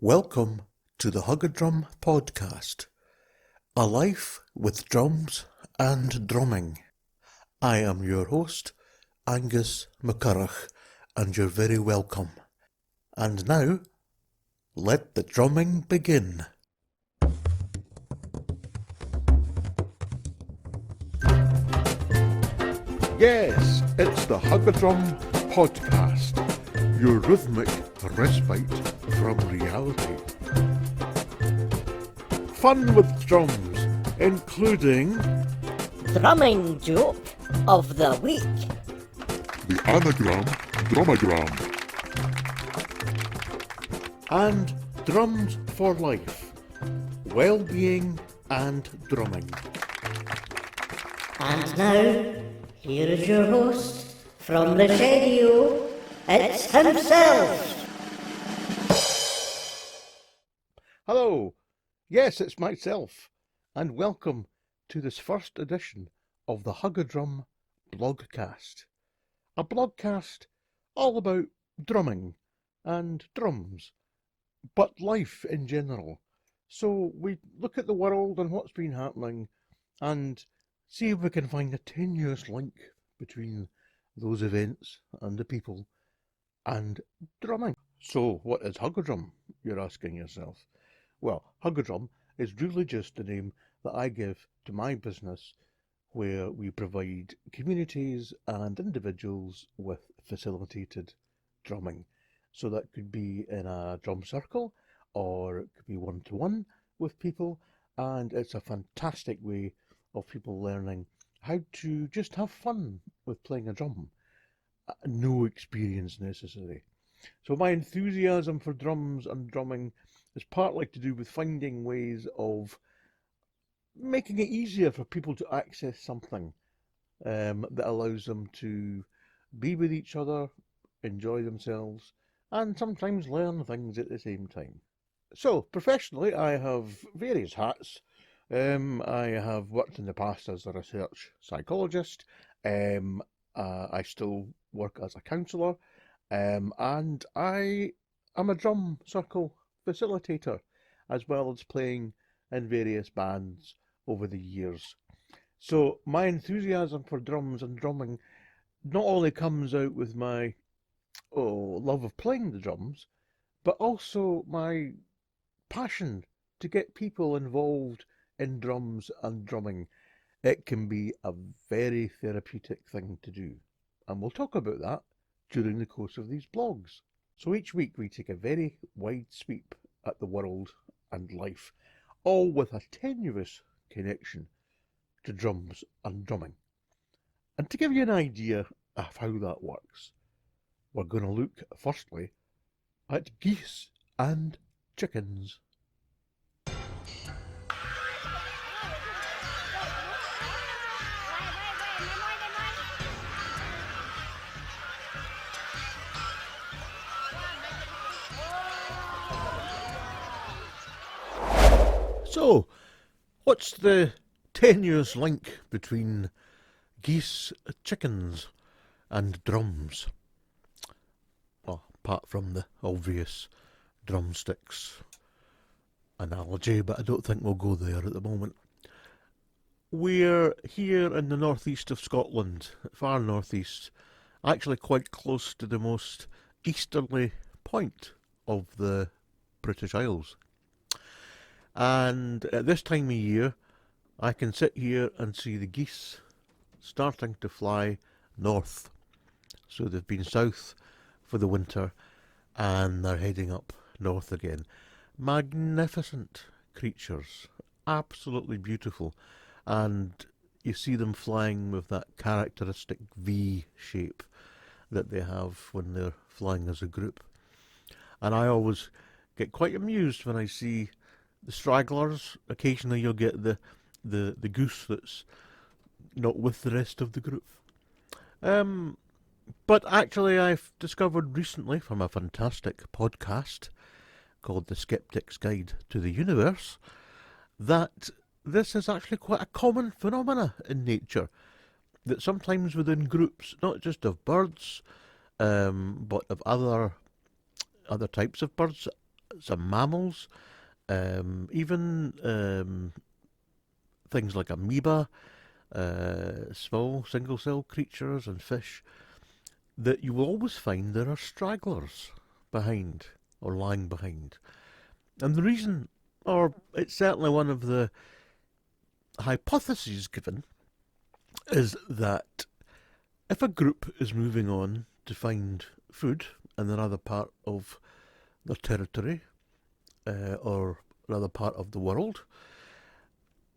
Welcome to the Huggadrum podcast, a life with drums and drumming. I am your host, Angus McCurrach, and you're very welcome. And now, let the drumming begin. Yes, it's the Huggadrum podcast, your rhythmic respite from reality. Fun with drums, including Drumming joke of the week. The anagram, Drumagram. and drums for life, well-being and drumming. And now, here is your host from the Shedio, it's himself. Hello, yes, it's myself, and welcome to this first edition of the Huggadrum blogcast. A blogcast all about drumming and drums, but life in general. So we look at the world and what's been happening and see if we can find a tenuous link between those events and the people and drumming. So what is Huggadrum, you're asking yourself? Well, Huggadrum is really just the name that I give to my business, where we provide communities and individuals with facilitated drumming. So that could be in a drum circle, or it could be one-to-one with people, and it's a fantastic way of people learning how to just have fun with playing a drum. No experience necessary. So my enthusiasm for drums and drumming is partly to do with finding ways of making it easier for people to access something that allows them to be with each other, enjoy themselves, and sometimes learn things at the same time. So, professionally, I have various hats. I have worked in the past as a research psychologist. I still work as a counsellor, and I am a drum circle facilitator, as well as playing in various bands over the years. So my enthusiasm for drums and drumming not only comes out with my love of playing the drums, but also my passion to get people involved in drums and drumming. It can be a very therapeutic thing to do, and we'll talk about that during the course of these blogs. So each week we take a very wide sweep at the world and life, all with a tenuous connection to drums and drumming. And to give you an idea of how that works, we're going to look firstly at geese and chickens. So, what's the tenuous link between geese, chickens and drums? Well, apart from the obvious drumsticks analogy, but I don't think we'll go there at the moment. We're here in the northeast of Scotland, far northeast, actually quite close to the most easterly point of the British Isles. And at this time of year, I can sit here and see the geese starting to fly north. So they've been south for the winter and they're heading up north again. Magnificent creatures, absolutely beautiful. And you see them flying with that characteristic V shape that they have when they're flying as a group. And I always get quite amused when I see the stragglers. Occasionally you'll get the goose that's not with the rest of the group. But actually I've discovered recently from a fantastic podcast called The Skeptic's Guide to the Universe that this is actually quite a common phenomena in nature. That sometimes within groups, not just of birds, but of other types of birds, some mammals, even things like amoeba, small single-cell creatures and fish, that you will always find there are stragglers behind or lying behind. And the reason, or it's certainly one of the hypotheses given, is that if a group is moving on to find food in another part of their territory or another part of the world,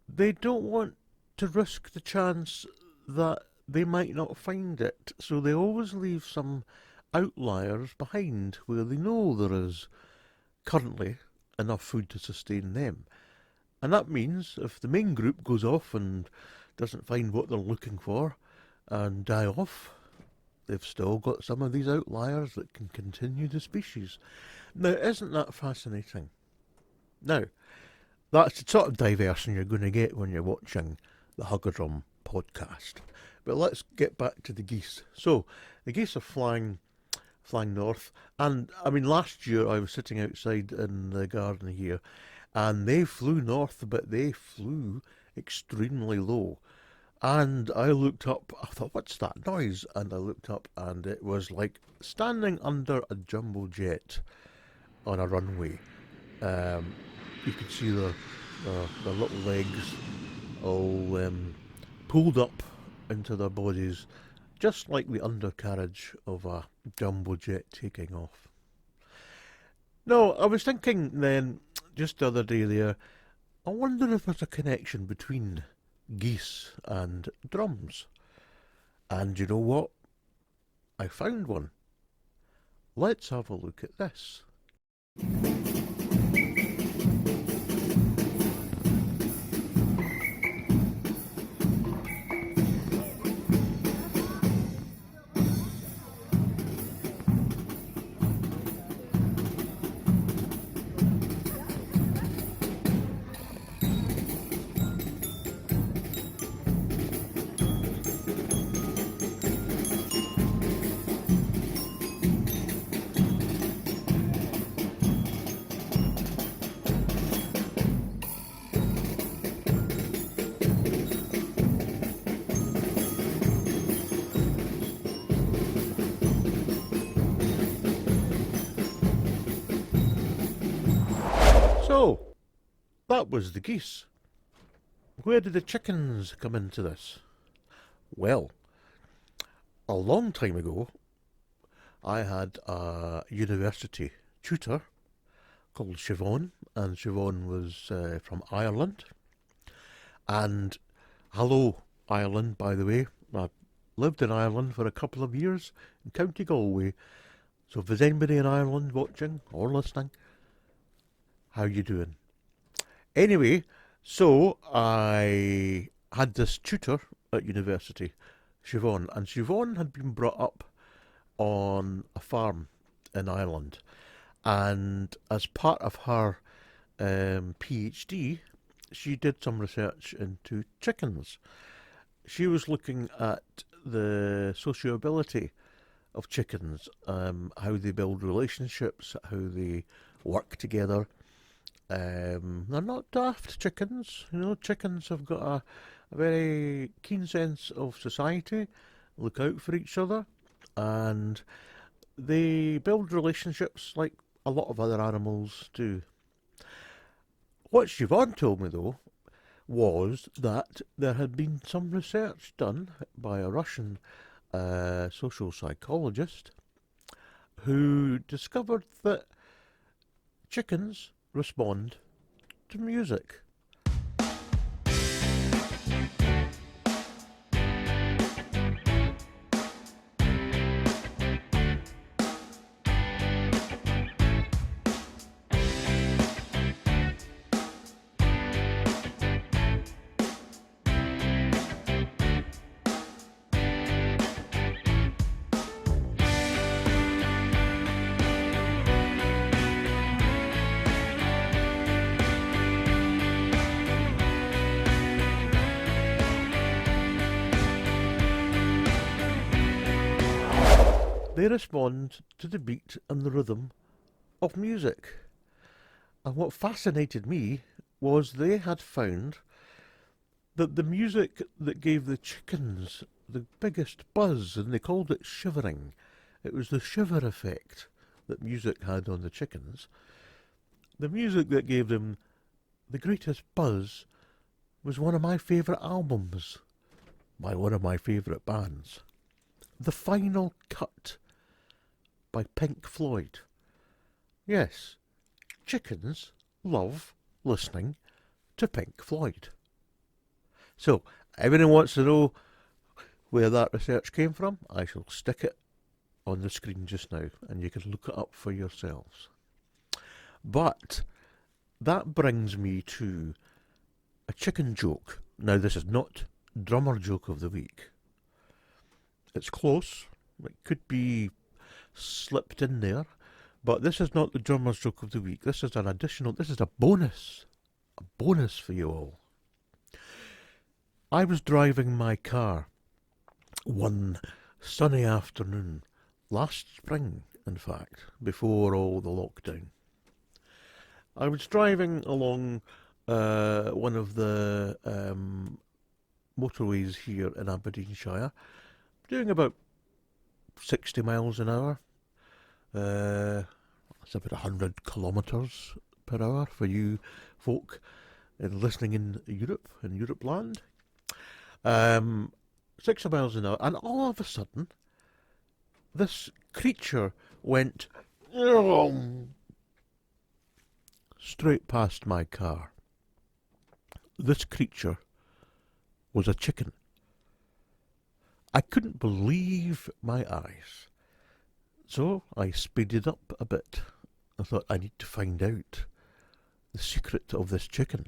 they don't want to risk the chance that they might not find it. So they always leave some outliers behind where they know there is currently enough food to sustain them. And that means if the main group goes off and doesn't find what they're looking for and die off, they've still got some of these outliers that can continue the species. Now, isn't that fascinating? Now, that's the sort of diversion you're going to get when you're watching the Huggadrum podcast. But let's get back to the geese. So, the geese are flying north. And, I mean, last year I was sitting outside in the garden here, and they flew north, but they flew extremely low. And I looked up, I thought, what's that noise? And I looked up, and it was like standing under a jumbo jet on a runway. You could see the little legs all pulled up into their bodies, just like the undercarriage of a jumbo jet taking off. No, I was thinking then, just the other day there, I wonder if there's a connection between geese and drums. And you know what? I found one. Let's have a look at this. So, that was the geese. Where did the chickens come into this? Well, a long time ago, I had a university tutor called Siobhan, and Siobhan was from Ireland. And hello, Ireland, by the way. I lived in Ireland for a couple of years in County Galway. So if there's anybody in Ireland watching or listening, how you doing? Anyway, so I had this tutor at university, Siobhan, and Siobhan had been brought up on a farm in Ireland. And as part of her PhD, she did some research into chickens. She was looking at the sociability of chickens, how they build relationships, how they work together. They're not daft chickens. You know, chickens have got a very keen sense of society, look out for each other, and they build relationships like a lot of other animals do. What Siobhan told me, though, was that there had been some research done by a Russian social psychologist who discovered that chickens respond to music. They respond to the beat and the rhythm of music. And what fascinated me was they had found that the music that gave the chickens the biggest buzz, and they called it shivering. It was the shiver effect that music had on the chickens. The music that gave them the greatest buzz was one of my favourite albums by one of my favourite bands. The Final Cut by Pink Floyd. Yes, chickens love listening to Pink Floyd. So, everyone wants to know where that research came from? I shall stick it on the screen just now, and you can look it up for yourselves. But that brings me to a chicken joke. Now, this is not drummer joke of the week. It's close. It could be slipped in there. But this is not the drummer's joke of the week. This is an additional, this is a bonus. A bonus for you all. I was driving my car one sunny afternoon, last spring, in fact, before all the lockdown. I was driving along one of the motorways here in Aberdeenshire, doing about 60 miles an hour. That's about 100 kilometres per hour for you folk listening in Europe land. 60 miles an hour, and all of a sudden, this creature went straight past my car. This creature was a chicken. I couldn't believe my eyes. So I speeded up a bit. I thought, I need to find out the secret of this chicken.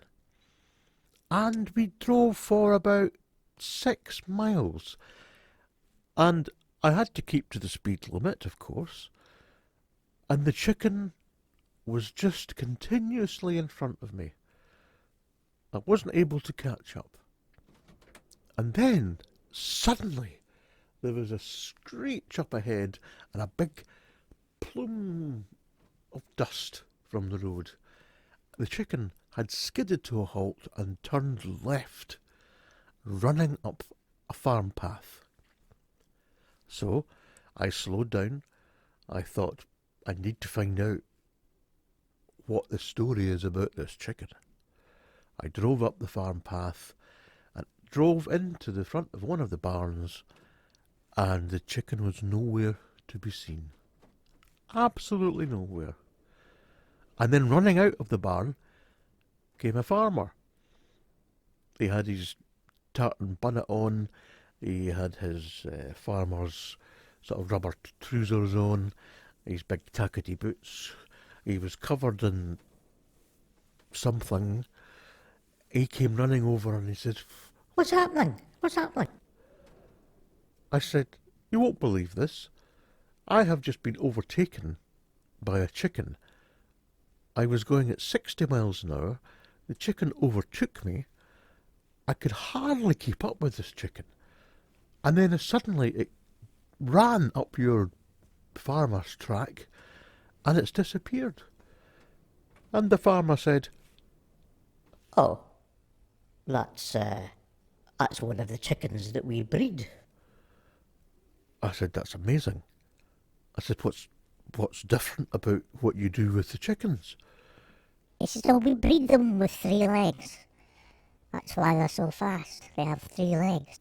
And we drove for about 6 miles. And I had to keep to the speed limit, of course. And the chicken was just continuously in front of me. I wasn't able to catch up. And then, suddenly, there was a screech up ahead and a big plume of dust from the road. The chicken had skidded to a halt and turned left, running up a farm path. So I slowed down. I thought, I need to find out what the story is about this chicken. I drove up the farm path and drove into the front of one of the barns, and the chicken was nowhere to be seen. Absolutely nowhere. And then running out of the barn came a farmer. He had his tartan bonnet on, he had his farmer's sort of rubber trousers on, his big tackety boots. He was covered in something. He came running over and he said, What's happening? What's happening? I said, you won't believe this. I have just been overtaken by a chicken. I was going at 60 miles an hour. The chicken overtook me. I could hardly keep up with this chicken. And then suddenly it ran up your farmer's track and it's disappeared. And the farmer said, Oh, that's one of the chickens that we breed. I said, that's amazing. I said, what's different about what you do with the chickens? He says, oh, we breed them with 3 legs. That's why they're so fast. They have 3 legs.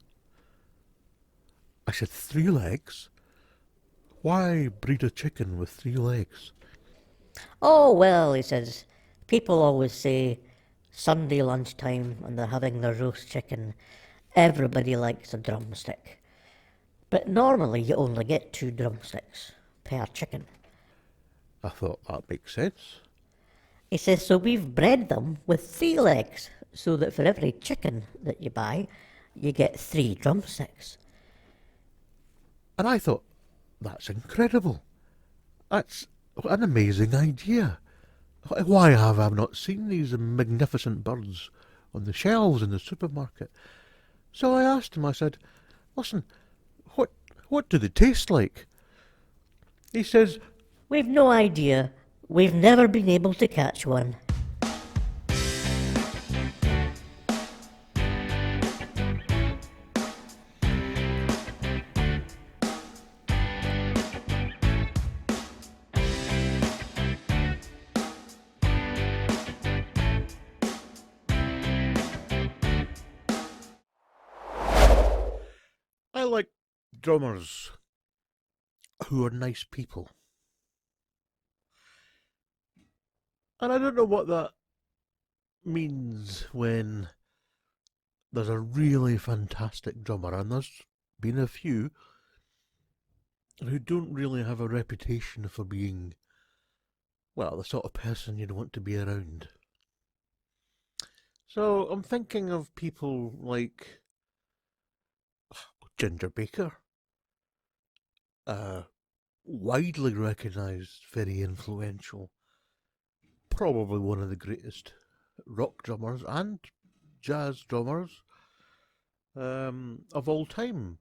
I said, 3 legs? Why breed a chicken with 3 legs? Oh, well, he says, people always say Sunday lunchtime when they're having their roast chicken, everybody likes a drumstick. But normally you only get 2 drumsticks per chicken. I thought, that makes sense. He says, so we've bred them with 3 legs, so that for every chicken that you buy, you get 3 drumsticks. And I thought, that's incredible. That's an amazing idea. Why have I not seen these magnificent birds on the shelves in the supermarket? So I asked him, I said, listen, what do they taste like? He says, We've no idea we've never been able to catch one. I like drummers who are nice people. And I don't know what that means when there's a really fantastic drummer, and there's been a few who don't really have a reputation for being, well, the sort of person you'd want to be around. So I'm thinking of people like Ginger Baker, widely recognised, very influential, probably one of the greatest rock drummers and jazz drummers of all time.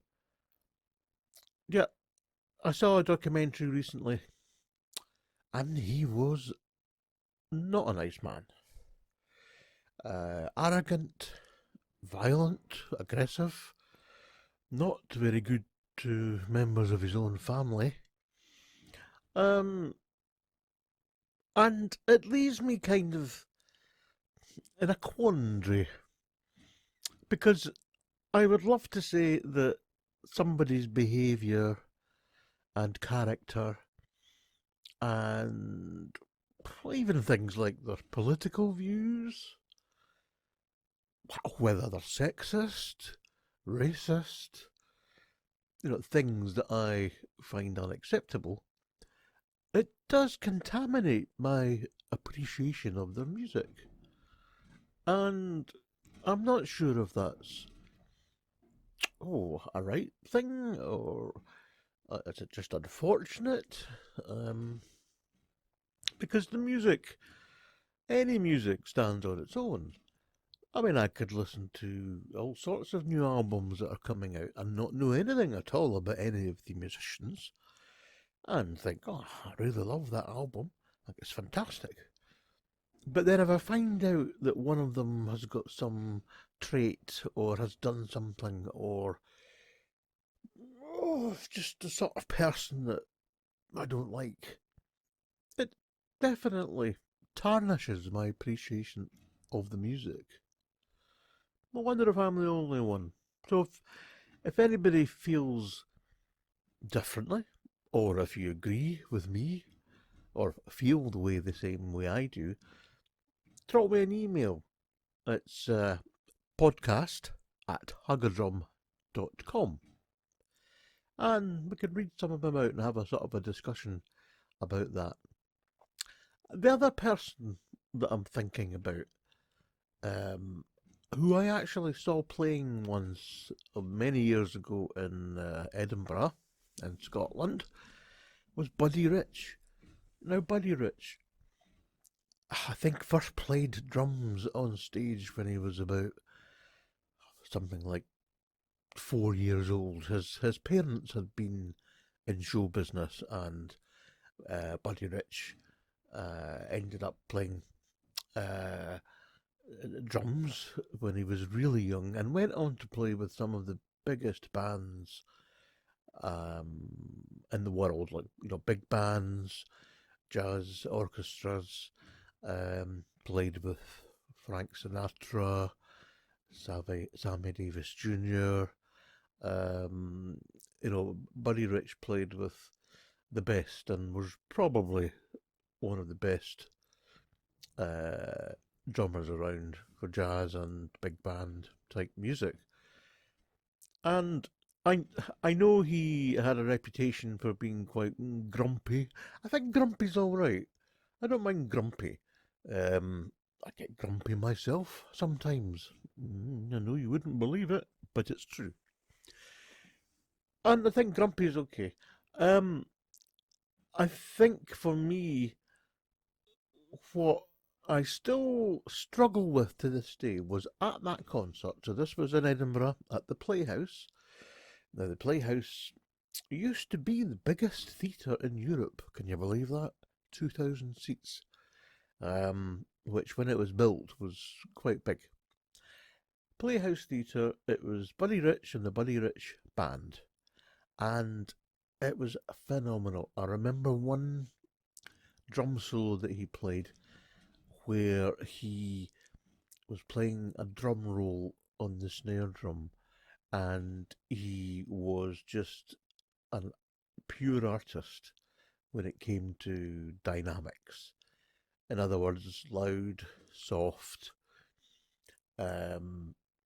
Yeah, I saw a documentary recently, and he was not a nice man. Arrogant, violent, aggressive, not very good to members of his own family. And it leaves me kind of in a quandary, because I would love to say that somebody's behaviour and character and even things like their political views, whether they're sexist, racist, things that I find unacceptable, it does contaminate my appreciation of their music. And I'm not sure if that's, a right thing, or is it just unfortunate? Because the music, any music, stands on its own. I mean, I could listen to all sorts of new albums that are coming out and not know anything at all about any of the musicians, and think, oh, I really love that album, like it's fantastic. But then if I find out that one of them has got some trait or has done something, or just the sort of person that I don't like, it definitely tarnishes my appreciation of the music. I wonder if I'm the only one. So if anybody feels differently, or if you agree with me, or feel the same way I do, drop me an email. It's podcast@huggadrum.com, and we can read some of them out and have a sort of a discussion about that. The other person that I'm thinking about, who I actually saw playing once many years ago in Edinburgh in Scotland, was Buddy Rich. Now, Buddy Rich, I think, first played drums on stage when he was about something like 4 years old. His parents had been in show business, and Buddy Rich ended up playing drums when he was really young, and went on to play with some of the biggest bands in the world, like big bands, jazz orchestras. Played with Frank Sinatra, Sammy Davis Jr. Buddy Rich played with the best and was probably one of the best drummers around for jazz and big band type music. And I know he had a reputation for being quite grumpy. I think grumpy's all right. I don't mind grumpy. I get grumpy myself sometimes. I know you wouldn't believe it, but it's true. And I think grumpy is okay. I think for me, what I still struggle with to this day was at that concert. So this was in Edinburgh at the Playhouse. Now, the Playhouse used to be the biggest theatre in Europe. Can you believe that? 2,000 seats, which when it was built was quite big. Playhouse Theatre, it was Buddy Rich and the Buddy Rich Band, and it was phenomenal. I remember one drum solo that he played where he was playing a drum roll on the snare drum, and he was just a pure artist when it came to dynamics. In other words, loud, soft,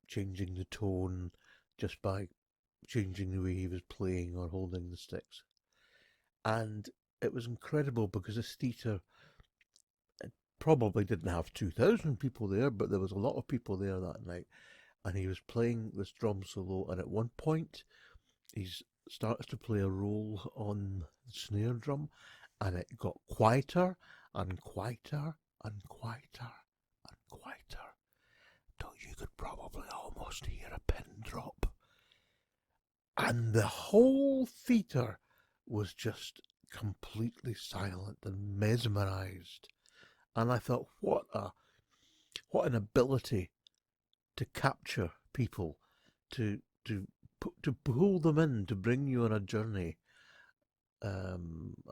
changing the tone just by changing the way he was playing or holding the sticks. And it was incredible because this theatre probably didn't have 2,000 people there, but there was a lot of people there that night. And he was playing this drum solo, and at one point he starts to play a roll on the snare drum, and it got quieter and quieter and quieter and quieter till you could probably almost hear a pin drop. And the whole theatre was just completely silent and mesmerised. And I thought, what an ability to capture people, to pull them in, to bring you on a journey, a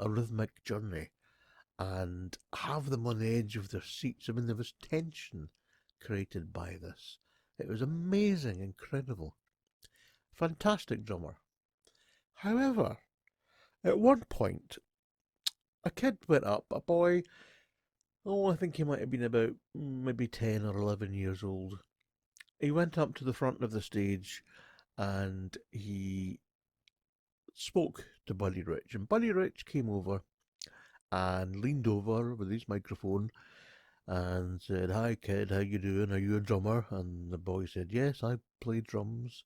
rhythmic journey, and have them on the edge of their seats. I mean, there was tension created by this. It was amazing, incredible. Fantastic drummer. However, at one point, a kid went up, a boy, I think he might have been about maybe 10 or 11 years old. He went up to the front of the stage and he spoke to Buddy Rich. And Buddy Rich came over and leaned over with his microphone and said, "Hi kid, how you doing? Are you a drummer?" And the boy said, "Yes, I play drums."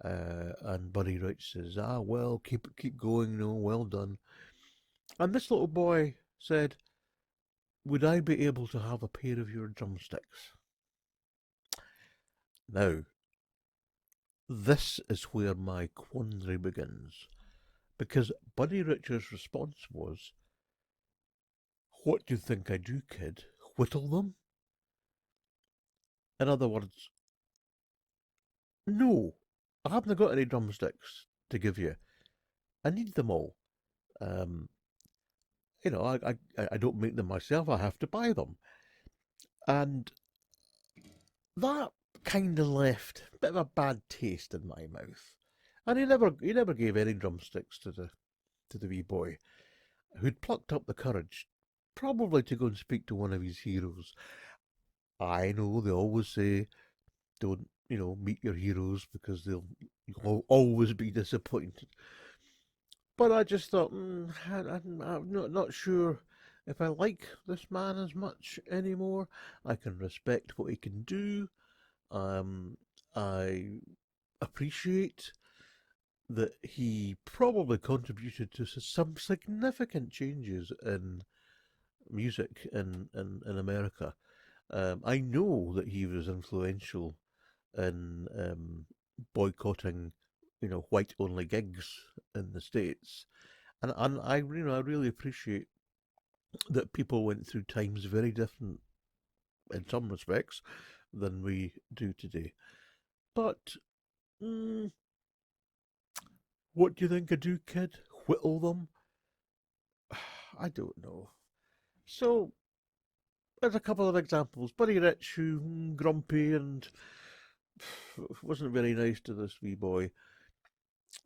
And Buddy Rich says, "Well, keep going, well done." And this little boy said, "Would I be able to have a pair of your drumsticks?" Now, this is where my quandary begins, because Buddy Rich's response was, "What do you think I do, kid? Whittle them?" In other words, no, I haven't got any drumsticks to give you. I need them all. I don't make them myself. I have to buy them. And that kind of left a bit of a bad taste in my mouth. And he never gave any drumsticks to the wee boy, who'd plucked up the courage, probably to go and speak to one of his heroes. I know they always say, don't, meet your heroes because you'll always be disappointed. But I just thought, I'm not sure if I like this man as much anymore. I can respect what he can do. I appreciate that he probably contributed to some significant changes in music in America. I know that he was influential in boycotting, white-only gigs in the States, and I really appreciate that people went through times very different in some respects than we do today. But what do you think I do, kid? Whittle them? I don't know. So there's a couple of examples. Buddy Rich, who grumpy and wasn't very nice to this wee boy.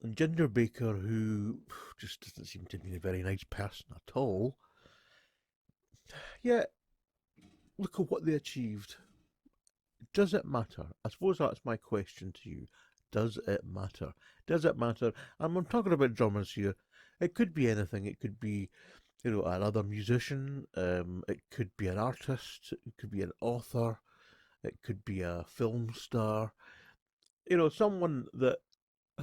And Ginger Baker, who just doesn't seem to be a very nice person at all. Yet, look at what they achieved. Does it matter? I suppose that's my question to you. Does it matter? Does it matter? And I'm talking about drummers here. It could be anything. It could be, another musician. It could be an artist. It could be an author. It could be a film star. Someone that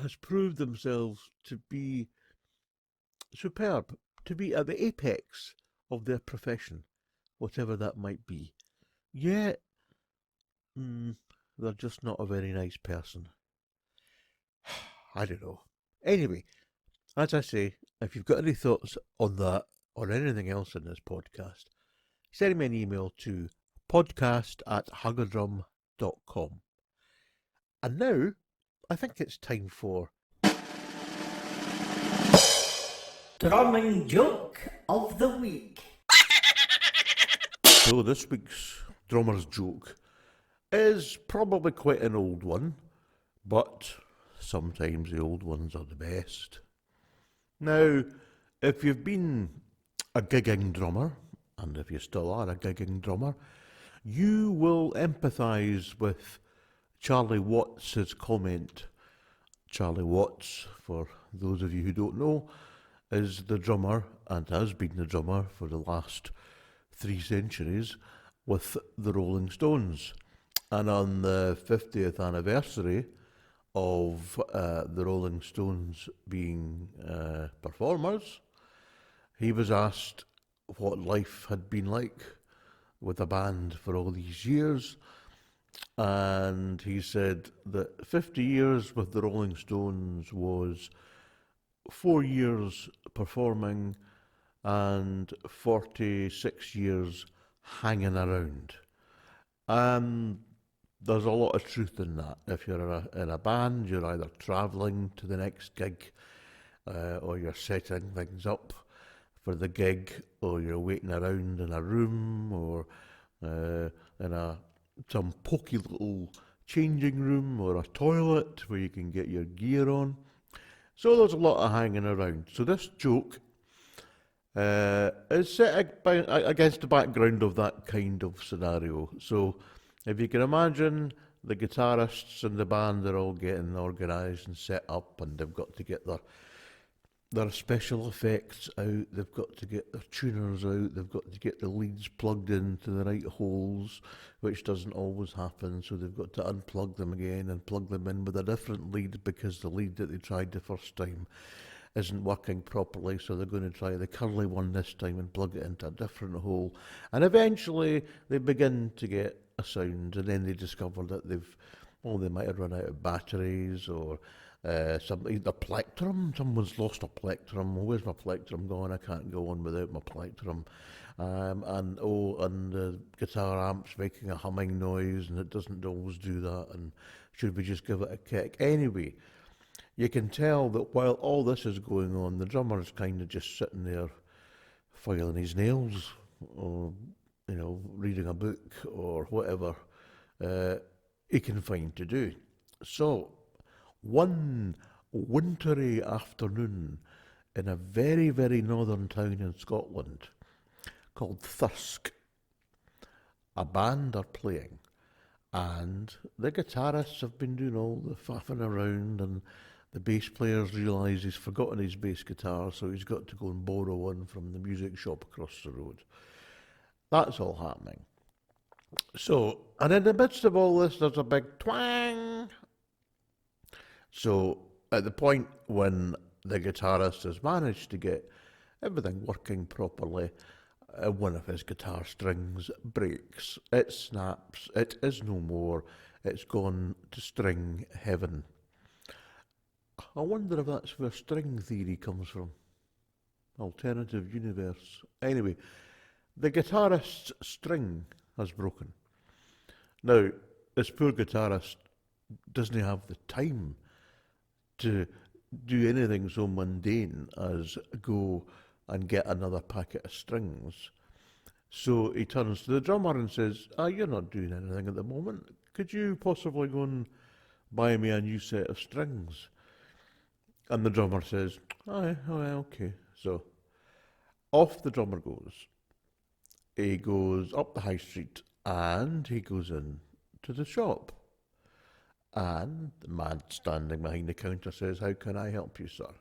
has proved themselves to be superb, to be at the apex of their profession, whatever that might be. Yet, they're just not a very nice person. I don't know. Anyway, as I say, if you've got any thoughts on that, or anything else in this podcast, send me an email to podcast@huggadrum.com. And now, I think it's time for Drumming joke of the week. So this week's drummer's joke is probably quite an old one, but sometimes the old ones are the best. Now, if you've been a gigging drummer, and if you still are a gigging drummer, you will empathise with Charlie Watts' comment. Charlie Watts, for those of you who don't know, is the drummer, and has been the drummer for the last 3 centuries, with the Rolling Stones. And on the 50th anniversary of the Rolling Stones being performers, he was asked what life had been like with a band for all these years, and he said that 50 years with the Rolling Stones was 4 years performing and 46 years hanging around. There's a lot of truth in that. If you're in a band, you're either travelling to the next gig, or you're setting things up for the gig, or you're waiting around in a room, or in some pokey little changing room or a toilet where you can get your gear on. So there's a lot of hanging around. So this joke is set against the background of that kind of scenario. So if you can imagine, the guitarists in the band are all getting organised and set up, and they've got to get their special effects out, they've got to get their tuners out, they've got to get the leads plugged into the right holes, which doesn't always happen, so they've got to unplug them again and plug them in with a different lead because the lead that they tried the first time isn't working properly, so they're going to try the curly one this time and plug it into a different hole. And eventually they begin to get a sound, and then they discover that they might have run out of batteries, or the plectrum. Someone's lost a plectrum. Where's my plectrum gone? I can't go on without my plectrum. And the guitar amp's making a humming noise, and it doesn't always do that. And should we just give it a kick? Anyway, you can tell that while all this is going on, the drummer is kind of just sitting there filing his nails, or reading a book, or whatever he can find to do. So one wintry afternoon in a very, very northern town in Scotland called Thirsk, a band are playing, and the guitarists have been doing all the faffing around, and the bass player's realised he's forgotten his bass guitar, so he's got to go and borrow one from the music shop across the road. That's all happening. So, and in the midst of all this, there's a big twang. So, at the point when the guitarist has managed to get everything working properly, one of his guitar strings breaks. It snaps. It is no more. It's gone to string heaven. I wonder if that's where string theory comes from. Alternative universe. Anyway, the guitarist's string has broken. Now, this poor guitarist doesn't have the time to do anything so mundane as go and get another packet of strings. So he turns to the drummer and says, you're not doing anything at the moment. Could you possibly go and buy me a new set of strings? And the drummer says, okay. So off the drummer goes. He goes up the high street and he goes in to the shop. And the man standing behind the counter says, how can I help you, sir?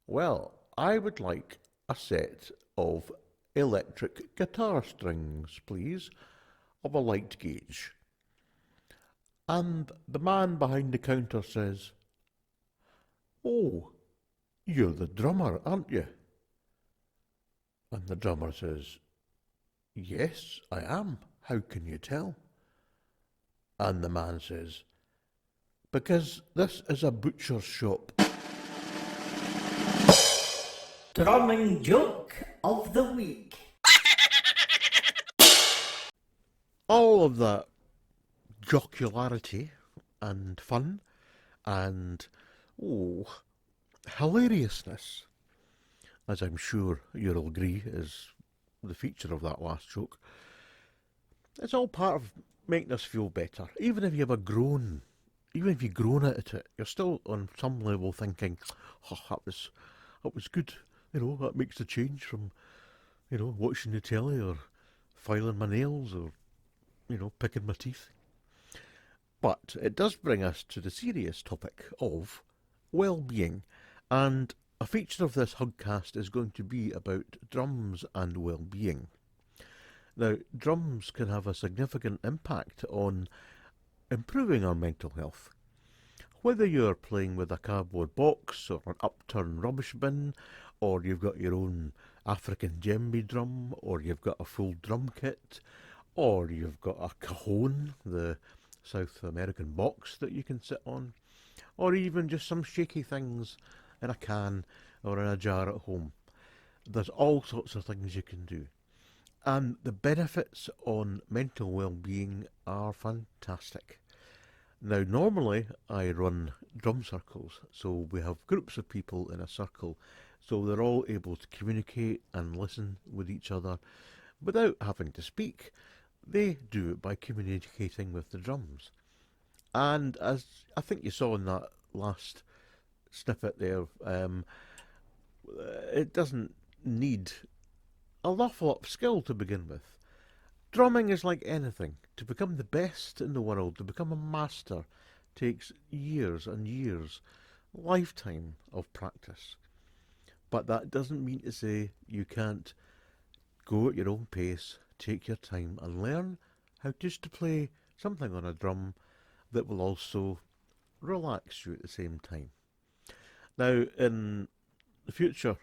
Well, I would like a set of electric guitar strings, please, of a light gauge. And the man behind the counter says, oh, you're the drummer, aren't you? And the drummer says, yes, I am. How can you tell? And the man says, because this is a butcher's shop. Drumming joke of the week. All of that jocularity and fun and hilariousness, as I'm sure you'll agree is the feature of that last joke, it's all part of making us feel better. Even if you've grown at it, you're still on some level thinking, oh, that was good. That makes a change from, watching the telly or filing my nails or, picking my teeth. But it does bring us to the serious topic of well-being, and a feature of this HuggCast is going to be about drums and well-being. Now, drums can have a significant impact on improving our mental health. Whether you're playing with a cardboard box or an upturned rubbish bin, or you've got your own African djembe drum, or you've got a full drum kit, or you've got a cajon, the South American box that you can sit on, or even just some shaky things in a can or in a jar at home. There's all sorts of things you can do. And the benefits on mental well-being are fantastic. Now, normally I run drum circles, so we have groups of people in a circle, so they're all able to communicate and listen with each other without having to speak. They do it by communicating with the drums. And as I think you saw in that last snippet there, it doesn't need an awful lot of skill to begin with. Drumming is like anything. To become the best in the world, to become a master, takes years and years, a lifetime of practice. But that doesn't mean to say you can't go at your own pace, take your time and learn how just to play something on a drum that will also relax you at the same time. Now, in the future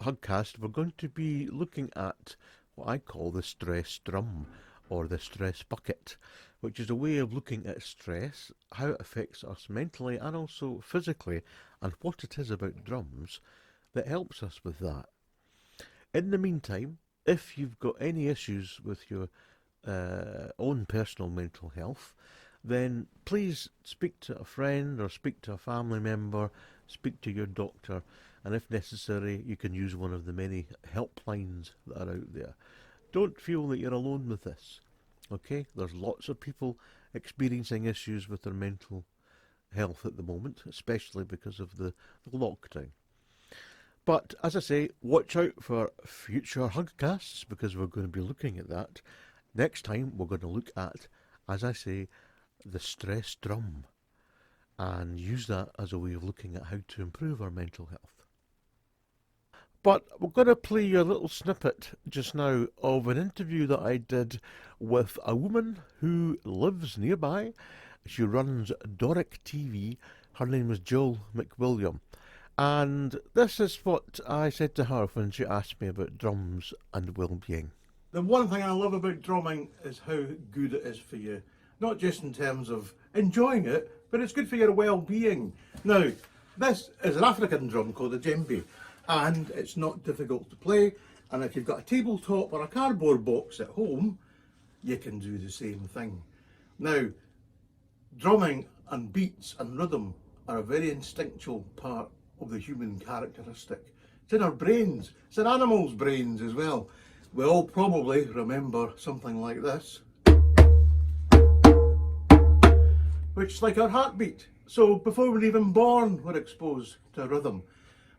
HuggCast, we're going to be looking at what I call the stress drum, or the stress bucket, which is a way of looking at stress, how it affects us mentally and also physically, and what it is about drums that helps us with that. In the meantime, if you've got any issues with your own personal mental health, then please speak to a friend or speak to a family member, speak to your doctor, and if necessary, you can use one of the many helplines that are out there. Don't feel that you're alone with this, okay? There's lots of people experiencing issues with their mental health at the moment, especially because of the lockdown. But as I say, watch out for future HuggCasts, because we're going to be looking at that. Next time, we're going to look at, as I say, the stress drum, and use that as a way of looking at how to improve our mental health. But we're going to play you a little snippet just now of an interview that I did with a woman who lives nearby. She runs Doric TV. Her name is Jill McWilliam. And this is what I said to her when she asked me about drums and well-being. The one thing I love about drumming is how good it is for you. Not just in terms of enjoying it, but it's good for your well-being. Now, this is an African drum called a djembe, and it's not difficult to play. And if you've got a tabletop or a cardboard box at home, you can do the same thing. Now, drumming and beats and rhythm are a very instinctual part of the human characteristic. It's in our brains. It's in animals' brains as well. We all probably remember something like this, which is like our heartbeat. So before we're even born, we're exposed to a rhythm.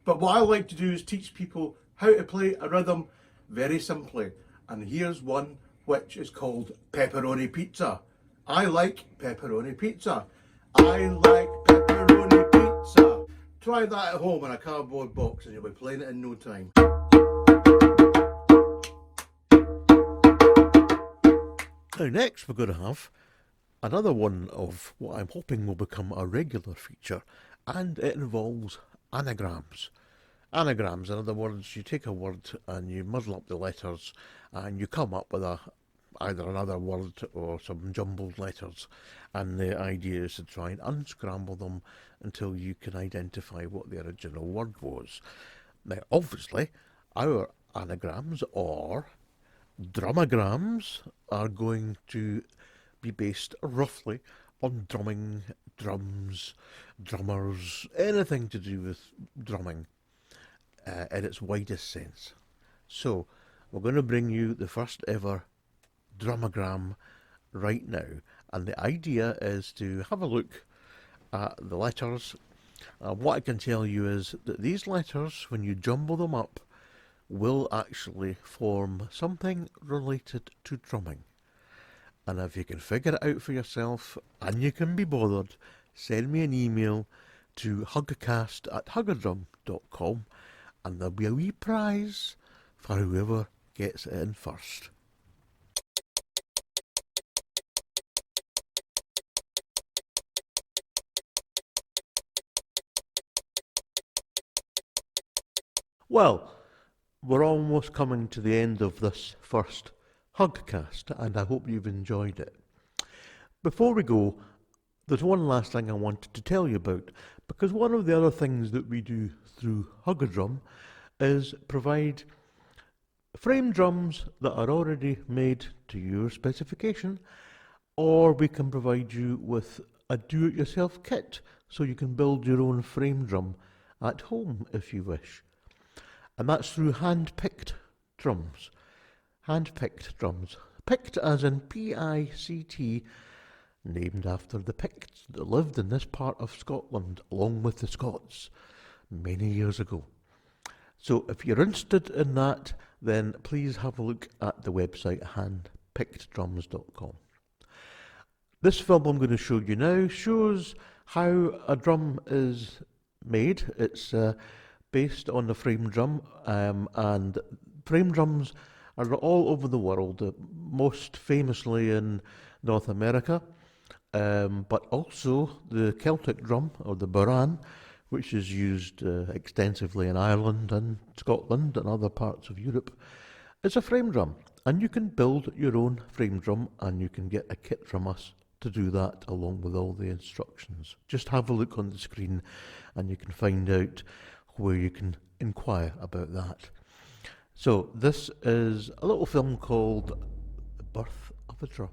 But what I like to do is teach people how to play a rhythm very simply. And here's one which is called pepperoni pizza. I like pepperoni pizza. I like pepperoni pizza. Try that at home in a cardboard box and you'll be playing it in no time. Now next we're going to have another one of what I'm hoping will become a regular feature, and it involves anagrams. Anagrams, in other words, you take a word and you muddle up the letters and you come up with either another word or some jumbled letters, and the idea is to try and unscramble them until you can identify what the original word was. Now, obviously, our anagrams or drumagrams are going to be based roughly on drumming, drums, drummers, anything to do with drumming in its widest sense. So, we're going to bring you the first ever drumagram right now, and the idea is to have a look at the letters. What I can tell you is that these letters, when you jumble them up, will actually form something related to drumming. And if you can figure it out for yourself, and you can be bothered, send me an email to HuggCast@huggadrum.com, and there'll be a wee prize for whoever gets it in first. Well, we're almost coming to the end of this first HuggCast, and I hope you've enjoyed it. Before we go, there's one last thing I wanted to tell you about, because one of the other things that we do through Huggadrum is provide frame drums that are already made to your specification, or we can provide you with a do-it-yourself kit so you can build your own frame drum at home if you wish. And that's through hand-picked drums. Hand-picked drums. Picked as in P-I-C-T, named after the Picts that lived in this part of Scotland, along with the Scots, many years ago. So if you're interested in that, then please have a look at the website handpickeddrums.com. This film I'm going to show you now shows how a drum is made. It's based on the frame drum, and frame drums are all over the world, most famously in North America, but also the Celtic drum, or the bodhrán, which is used extensively in Ireland and Scotland and other parts of Europe. It's a frame drum, and you can build your own frame drum, and you can get a kit from us to do that along with all the instructions. Just have a look on the screen and you can find out where you can inquire about that. So this is a little film called The Birth of a Drum.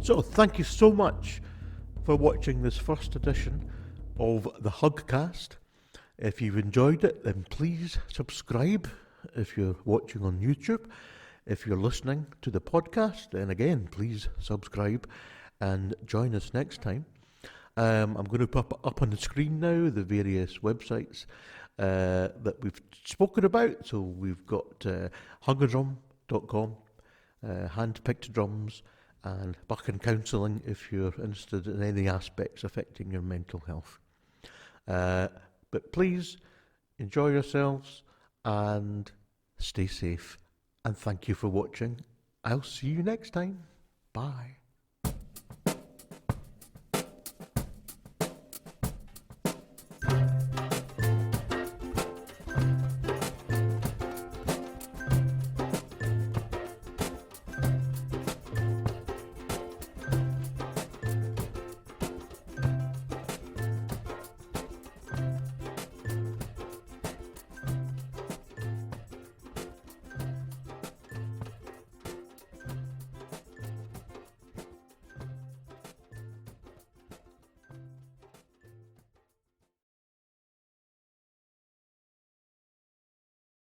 So thank you so much for watching this first edition of the HuggCast. If you've enjoyed it, then please subscribe if you're watching on YouTube. If you're listening to the podcast, then again, please subscribe and join us next time. I'm going to put up on the screen now the various websites that we've spoken about. So we've got huggadrum.com, hand-picked drums, and Buchan Counselling if you're interested in any aspects affecting your mental health. But please enjoy yourselves and stay safe. And thank you for watching. I'll see you next time. Bye.